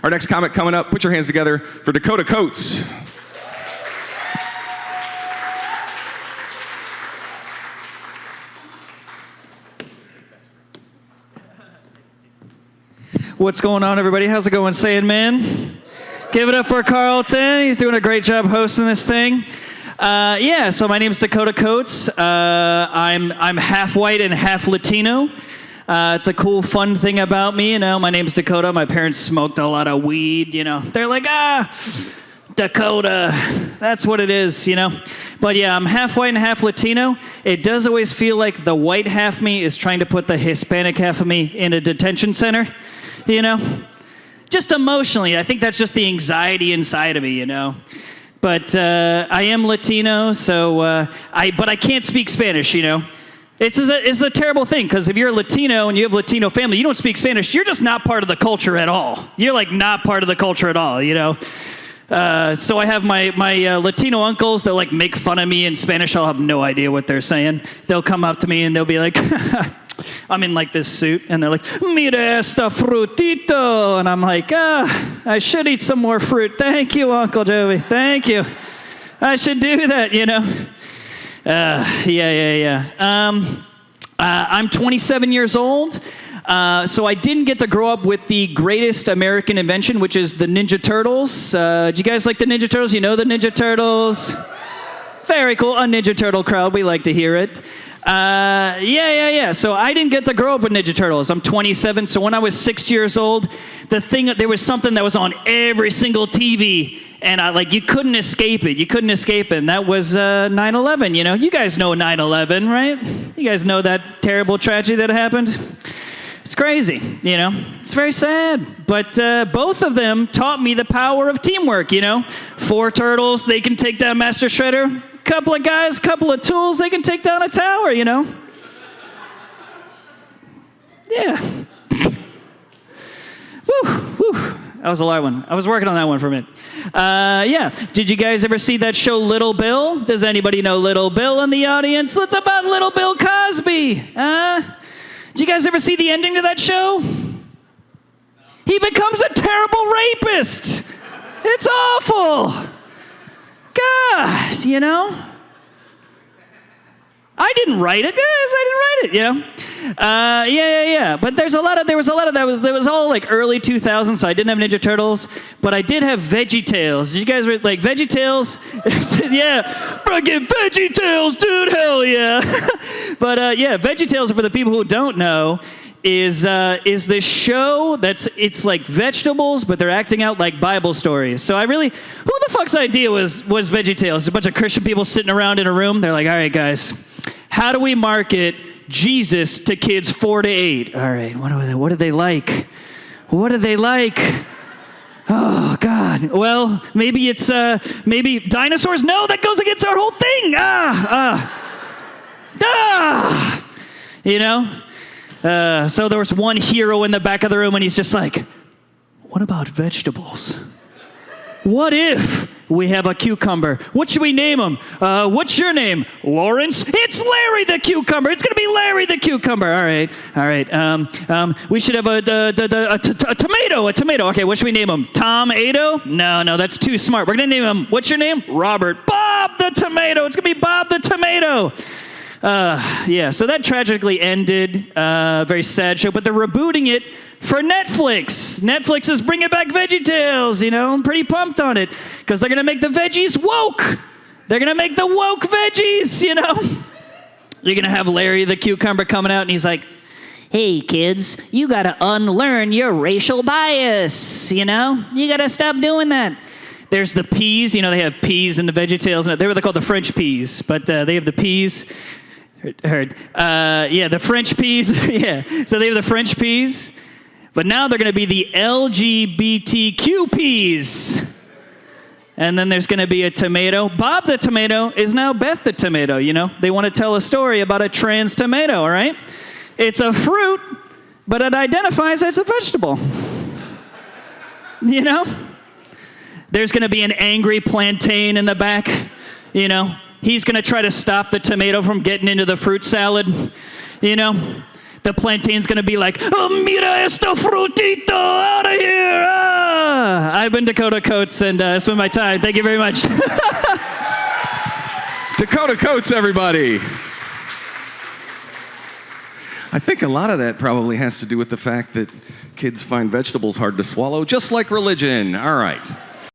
Our next comic coming up, put your hands together for Dakotah Coates. What's going on, everybody? How's it going, Sandman? Give it up for Carlton. He's doing a great job hosting this thing. So my name's Dakotah Coates. I'm half white and half Latino. It's a cool, fun thing about me. You know, my name's Dakotah. My parents smoked a lot of weed. You know, they're like, Dakotah. That's what it is. You know. But yeah, I'm half white and half Latino. It does always feel like the white half me is trying to put the Hispanic half of me in a detention center. You know, just emotionally, I think that's just the anxiety inside of me, you know. But I am Latino, so but I can't speak Spanish, you know. It's a terrible thing, because if you're Latino and you have Latino family, you don't speak Spanish, you're just not part of the culture at all. You're like not part of the culture at all, you know. So I have my Latino uncles that like make fun of me in Spanish. I'll have no idea what they're saying. They'll come up to me and they'll be like, I'm in like this suit, and they're like, mira esta frutito, and I'm like, I should eat some more fruit. Thank you, Uncle Joey. Thank you. I should do that, you know. I'm 27 years old, so I didn't get to grow up with the greatest American invention, which is the Ninja Turtles. Do you guys like the Ninja Turtles? You know the Ninja Turtles? Very cool. A Ninja Turtle crowd. We like to hear it. So I didn't get to grow up with Ninja Turtles. I'm 27, so when I was 6 years old, there was something that was on every single TV, and you couldn't escape it. You couldn't escape it, and that was 9/11, you know? You guys know 9/11, right? You guys know that terrible tragedy that happened? It's crazy, you know? It's very sad. But both of them taught me the power of teamwork, you know? 4 turtles, they can take down Master Shredder. Couple of guys, couple of tools, they can take down a tower, you know? Yeah. Woo. That was a live one. I was working on that one for a minute. Did you guys ever see that show Little Bill? Does anybody know Little Bill in the audience? What's about Little Bill Cosby? Did you guys ever see the ending to that show? He becomes a terrible rapist. It's awful. God, you know? I didn't write it. You know? But there was a lot of that was all like early 2000s, so I didn't have Ninja Turtles, but I did have VeggieTales. Did you guys like VeggieTales? Yeah, friggin' VeggieTales, dude, hell yeah. But VeggieTales, for the people who don't know, is this show it's like vegetables, but they're acting out like Bible stories. So who the fuck's idea was VeggieTales? A bunch of Christian people sitting around in a room. They're like, all right, guys, how do we market Jesus to kids 4 to 8? All right, what do they like? What do they like? Oh, God. Well, maybe it's, maybe dinosaurs? No, that goes against our whole thing. You know? So there was one hero in the back of the room, and he's just like, what about vegetables? What if we have a cucumber? What should we name him? What's your name? Lawrence? It's Larry the cucumber. It's going to be Larry the cucumber. All right. We should have a tomato. A tomato. Okay, what should we name him? Tom Ado? No, that's too smart. We're going to name him, what's your name? Robert. Bob the tomato. It's going to be Bob the tomato. So that tragically ended. Very sad show, but they're rebooting it for Netflix. Netflix is bringing back VeggieTales, you know? I'm pretty pumped on it, because they're going to make the veggies woke. They're going to make the woke veggies, you know? You're going to have Larry the cucumber coming out, and he's like, hey, kids, you got to unlearn your racial bias, you know? You got to stop doing that. There's the peas. You know, they have peas in the VeggieTales. They were called the French peas, but they have the peas. Heard. The French peas. Yeah. So they have the French peas. But now they're going to be the LGBTQ peas. And then there's going to be a tomato. Bob the tomato is now Beth the tomato, you know? They want to tell a story about a trans tomato, all right? It's a fruit, but it identifies as a vegetable. You know? There's going to be an angry plantain in the back, you know? He's going to try to stop the tomato from getting into the fruit salad, you know? The plantain's going to be like, oh, mira esto frutito, out of here, I've been Dakotah Coates, and it's been my time. Thank you very much. Dakotah Coates, everybody. I think a lot of that probably has to do with the fact that kids find vegetables hard to swallow, just like religion. All right.